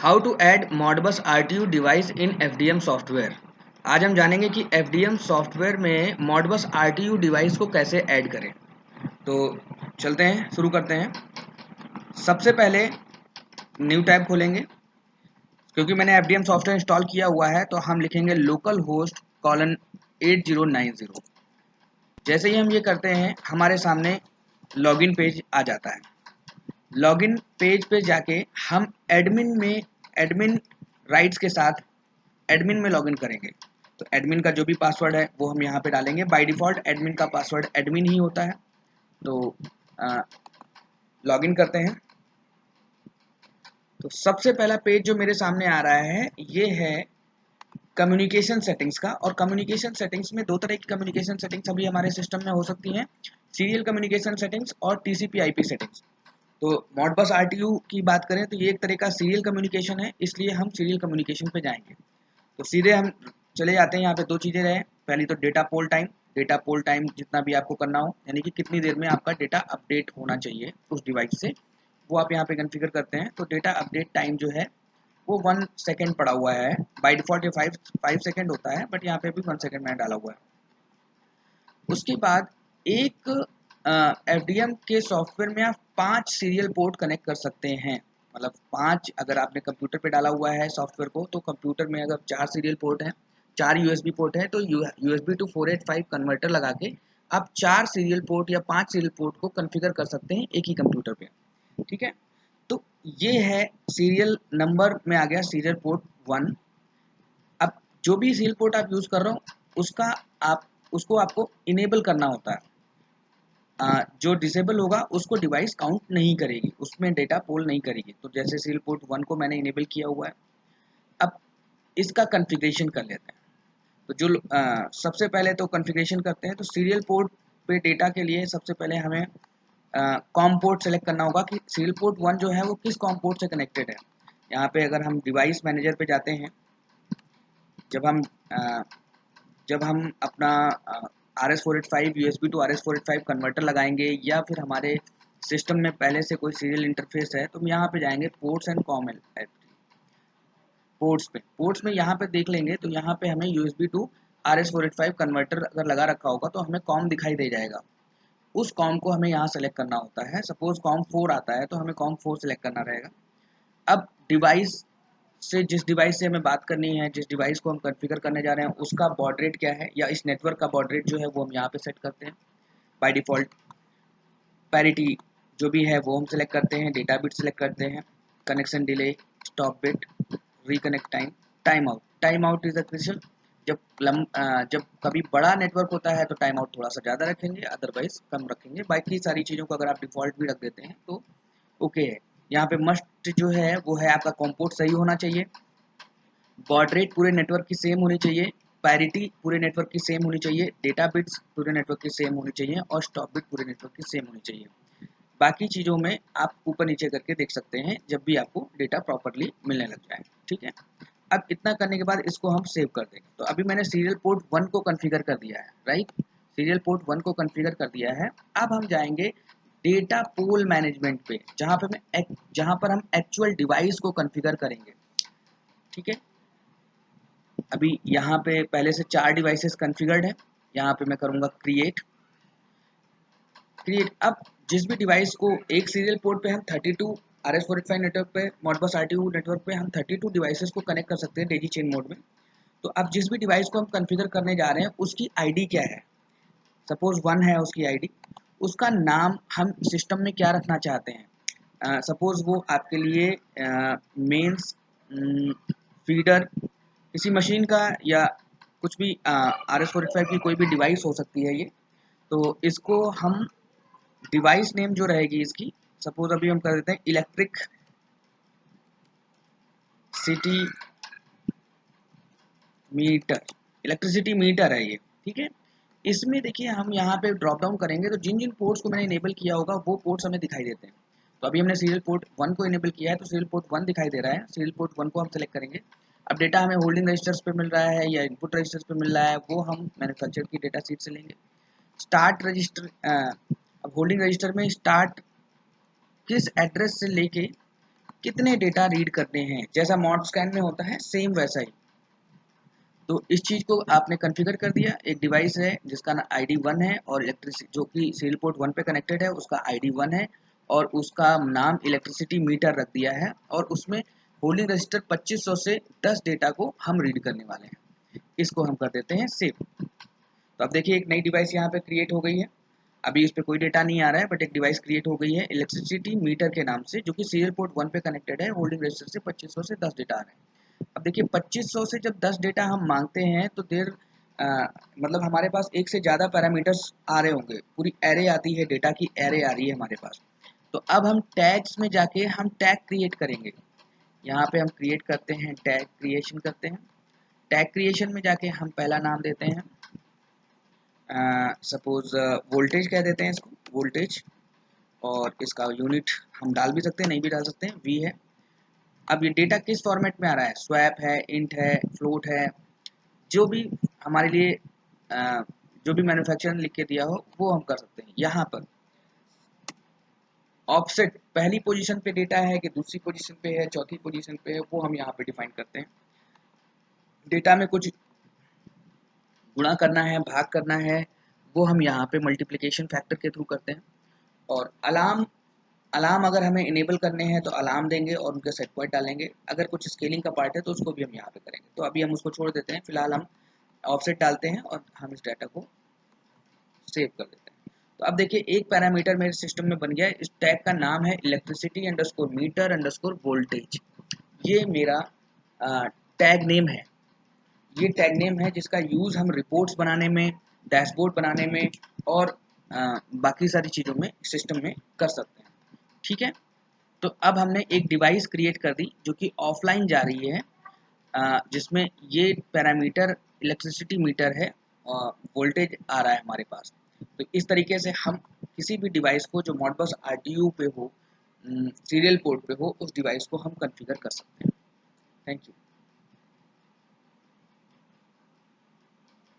How to add Modbus RTU device in FDM software. आज हम जानेंगे कि एफडीएम सॉफ्टवेयर में मॉडबस आरटीयू डिवाइस को कैसे ऐड करें। तो चलते हैं, शुरू करते हैं। सबसे पहले न्यू टैब खोलेंगे। क्योंकि मैंने एफडीएम सॉफ्टवेयर इंस्टॉल किया हुआ है तो हम लिखेंगे लोकल होस्ट कॉलन 8090। जैसे ही हम ये करते हैं हमारे सामने लॉगिन पेज आ जाता है। लॉगिन पेज पे जाके हम एडमिन राइट्स के साथ एडमिन में लॉगिन करेंगे। तो एडमिन का जो भी पासवर्ड है वो हम यहाँ पे डालेंगे। बाय डिफ़ॉल्ट एडमिन का पासवर्ड एडमिन ही होता है। तो लॉगिन करते हैं। तो सबसे पहला पेज जो मेरे सामने आ रहा है ये है कम्युनिकेशन सेटिंग्स का। और कम्युनिकेशन सेटिंग्स में दो तरह की कम्युनिकेशन सेटिंग्स अभी हमारे सिस्टम में हो सकती हैं, सीरियल कम्युनिकेशन सेटिंग्स और टीसीपी आईपी सेटिंग्स। तो मॉडबस आरटीयू की बात करें तो ये एक तरह का सीरियल कम्युनिकेशन है, इसलिए हम सीरियल कम्युनिकेशन पे जाएंगे। तो सीधे हम चले जाते हैं। यहाँ पे दो चीज़ें रहे। पहली तो डेटा पोल टाइम जितना भी आपको करना हो, यानी कि कितनी देर में आपका डेटा अपडेट होना चाहिए उस डिवाइस से, वो आप यहाँ पे कॉन्फ़िगर करते हैं। तो डेटा अपडेट टाइम जो है वो 1 सेकेंड पड़ा हुआ है। बाय डिफ़ॉल्ट ये 5 सेकेंड होता है, बट यहाँ पे भी 1 सेकेंड मैंने डाला हुआ है। उसके बाद एक एफडीएम के सॉफ्टवेयर में आप 5 सीरियल पोर्ट कनेक्ट कर सकते हैं। मतलब 5, अगर आपने कंप्यूटर पे डाला हुआ है सॉफ्टवेयर को, तो कंप्यूटर में अगर 4 सीरियल पोर्ट हैं, 4 यूएसबी पोर्ट है, तो यूएसबी टू 485 कन्वर्टर लगा के आप 4 सीरियल पोर्ट या 5 सीरियल पोर्ट को कॉन्फ़िगर कर सकते हैं एक ही कंप्यूटर पे। ठीक है, तो ये है सीरियल नंबर में आ गया सीरियल पोर्ट 1। अब जो भी सीरियल पोर्ट आप यूज़ कर रहे हो उसको आपको इनेबल करना होता है। जो डिसेबल होगा उसको डिवाइस काउंट नहीं करेगी, उसमें डेटा पोल नहीं करेगी। तो जैसे सीरियल पोर्ट 1 को मैंने इनेबल किया हुआ है। अब इसका कॉन्फ़िगरेशन कर लेते हैं। तो सबसे पहले तो कॉन्फ़िगरेशन करते हैं। तो सीरियल पोर्ट पे डेटा के लिए सबसे पहले हमें कॉम पोर्ट सेलेक्ट करना होगा कि सीरियल पोर्ट 1 जो है वो किस कॉम पोर्ट से कनेक्टेड है। यहाँ पे अगर हम डिवाइस मैनेजर पे जाते हैं, जब हम अ, जब हम अपना RS485 USB to RS485 converter लगाएंगे, या फिर हमारे सिस्टम में पहले से कोई सीरियल इंटरफेस है, तो हम यहाँ पे जाएंगे पोर्ट्स एंड कॉम पोर्ट्स में यहाँ पे देख लेंगे। तो यहाँ पे हमें USB टू RS485 कन्वर्टर अगर लगा रखा होगा तो हमें कॉम दिखाई दे जाएगा। उस कॉम को हमें यहाँ सेलेक्ट करना होता है। सपोज कॉम 4 आता है तो हमें कॉम 4 सेलेक्ट करना रहेगा। अब जिस डिवाइस से हमें बात करनी है, जिस डिवाइस को हम कॉन्फ़िगर करने जा रहे हैं, उसका बॉड रेट क्या है, या इस नेटवर्क का बॉड रेट जो है वो हम यहाँ पे सेट करते हैं। बाय डिफ़ॉल्ट पैरिटी जो भी है वो हम सेलेक्ट करते हैं। डेटा बिट सेलेक्ट करते हैं। Connection delay, stop bit, reconnect time, time out is critical. जब कभी बड़ा नेटवर्क होता है तो टाइम आउट थोड़ा सा ज़्यादा रखेंगे, अदरवाइज कम रखेंगे। बाकी सारी चीज़ों को अगर आप डिफ़ॉल्ट भी रख देते हैं तो ओके है। यहाँ पे मस्ट जो है वो है आपका कॉम्पोर्ट सही होना चाहिए, बॉड रेट पूरे नेटवर्क की सेम होनी चाहिए, पैरिटी पूरे नेटवर्क की सेम होनी चाहिए, डेटा बिट्स पूरे नेटवर्क की सेम होनी चाहिए, और स्टॉप बिट पूरे नेटवर्क की सेम होनी चाहिए। बाकी चीज़ों में आप ऊपर नीचे करके देख सकते हैं जब भी आपको डेटा प्रॉपरली मिलने लग जाए। ठीक है, अब इतना करने के बाद इसको हम सेव कर देंगे। तो अभी मैंने सीरियल पोर्ट 1 को कॉन्फ़िगर कर दिया है, राइट। सीरियल पोर्ट 1 को कॉन्फ़िगर कर दिया है। अब हम जाएंगे डेटा पूल मैनेजमेंट पे, जहाँ पर हम एक्चुअल डिवाइस को कॉन्फ़िगर करेंगे। ठीक है, अभी यहाँ पे पहले से 4 डिवाइसेस कॉन्फ़िगर्ड है। यहाँ पे मैं करूँगा क्रिएट। अब जिस भी डिवाइस को एक सीरियल पोर्ट पे हम 32 RS485 नेटवर्क पे, मॉडबस आरटीयू नेटवर्क पे हम 32 डिवाइसेस को कनेक्ट कर सकते हैं डेजी चेन मोड में। तो अब जिस भी डिवाइस को हम कॉन्फ़िगर करने जा रहे हैं उसकी आईडी क्या है। सपोज 1 है उसकी आईडी, उसका नाम हम सिस्टम में क्या रखना चाहते हैं। सपोज वो आपके लिए मेंस फीडर किसी मशीन का, या कुछ भी RS485 की कोई भी डिवाइस हो सकती है ये। तो इसको हम डिवाइस नेम जो रहेगी इसकी, सपोज अभी हम कर देते हैं electricity meter, electricity meter है ये। ठीक है, इसमें देखिए हम यहाँ पे ड्रॉप डाउन करेंगे तो जिन जिन पोर्ट्स को मैंने इनेबल किया होगा वो पोर्ट्स हमें दिखाई देते हैं। तो अभी हमने सीरियल पोर्ट 1 को इनेबल किया है तो सीरियल पोर्ट 1 दिखाई दे रहा है। सीरियल पोर्ट 1 को हम सेलेक्ट करेंगे। अब डेटा हमें होल्डिंग रजिस्टर्स पे मिल रहा है या इनपुट रजिस्टर्स पे मिल रहा है, वो हम मैन्युफैक्चर की डेटा सीट से लेंगे। स्टार्ट रजिस्टर, अब होल्डिंग रजिस्टर में स्टार्ट किस एड्रेस से लेके कितने डेटा रीड करने हैं, जैसा मॉडस्कैन में होता है सेम वैसा ही। तो इस चीज़ को आपने कॉन्फ़िगर कर दिया। एक डिवाइस है जिसका ना ID 1 है और इलेक्ट्रिसिटी जो कि सीरियल पोर्ट 1 पे कनेक्टेड है उसका ID 1 है और उसका नाम इलेक्ट्रिसिटी मीटर रख दिया है और उसमें होल्डिंग रजिस्टर 2500 से 10 डेटा को हम रीड करने वाले हैं। इसको हम कर देते हैं सेव। तो अब देखिए एक नई डिवाइस यहाँ पे क्रिएट हो गई है। अभी इस पे कोई डेटा नहीं आ रहा है बट एक डिवाइस क्रिएट हो गई है इलेक्ट्रिसिटी मीटर के नाम से, जो कि सीरियल पोर्ट 1 पे कनेक्टेड है। होल्डिंग रजिस्टर से 2500 से 10 डेटा आ रहे हैं। अब देखिए 2500 से जब 10 डेटा हम मांगते हैं तो मतलब हमारे पास एक से ज़्यादा पैरामीटर्स आ रहे होंगे, पूरी एरे आती है, डेटा की एरे आ रही है हमारे पास। तो अब हम टैग्स में जाके हम टैग क्रिएट करेंगे। यहाँ पे हम क्रिएट करते हैं, टैग क्रिएशन करते हैं। टैग क्रिएशन में जाके हम पहला नाम देते हैं, सपोज वोल्टेज कह देते हैं इसको, वोल्टेज। और इसका यूनिट हम डाल भी सकते हैं, नहीं भी डाल सकते हैं, वी है। अब ये डेटा किस फॉर्मेट में आ रहा है, स्वैप है, इंट है, फ्लोट है, जो भी हमारे लिए जो भी मैन्युफैक्चरर ने लिख के दिया हो वो हम कर सकते हैं। यहाँ पर ऑफसेट पहली पोजीशन पे डेटा है कि दूसरी पोजीशन पे है, चौथी पोजीशन पे है, वो हम यहाँ पे डिफाइन करते हैं। डेटा में कुछ गुणा करना है, भाग करना है, वो हम यहाँ पे मल्टीप्लिकेशन फैक्टर के थ्रू करते हैं। और अलार्म अगर हमें इनेबल करने हैं तो अलार्म देंगे और उनके सेट पॉइंट डालेंगे। अगर कुछ स्केलिंग का पार्ट है तो उसको भी हम यहाँ पे करेंगे। तो अभी हम उसको छोड़ देते हैं, फिलहाल हम ऑफसेट डालते हैं और हम इस डाटा को सेव कर देते हैं। तो अब देखिए एक पैरामीटर मेरे सिस्टम में बन गया है। इस टैग का नाम है electricity underscore meter underscore voltage. ये मेरा टैग नेम है। ये टैग नेम है जिसका यूज़ हम रिपोर्ट्स बनाने में, डैशबोर्ड बनाने में और बाकी सारी चीज़ों में सिस्टम में कर सकते हैं। ठीक है, तो अब हमने एक डिवाइस क्रिएट कर दी जो कि ऑफलाइन जा रही है, जिसमें ये पैरामीटर इलेक्ट्रिसिटी मीटर है और वोल्टेज आ रहा है हमारे पास। तो इस तरीके से हम किसी भी डिवाइस को जो मॉडबस RTU पे हो, सीरियल पोर्ट पे हो, उस डिवाइस को हम कॉन्फ़िगर कर सकते हैं। Thank you.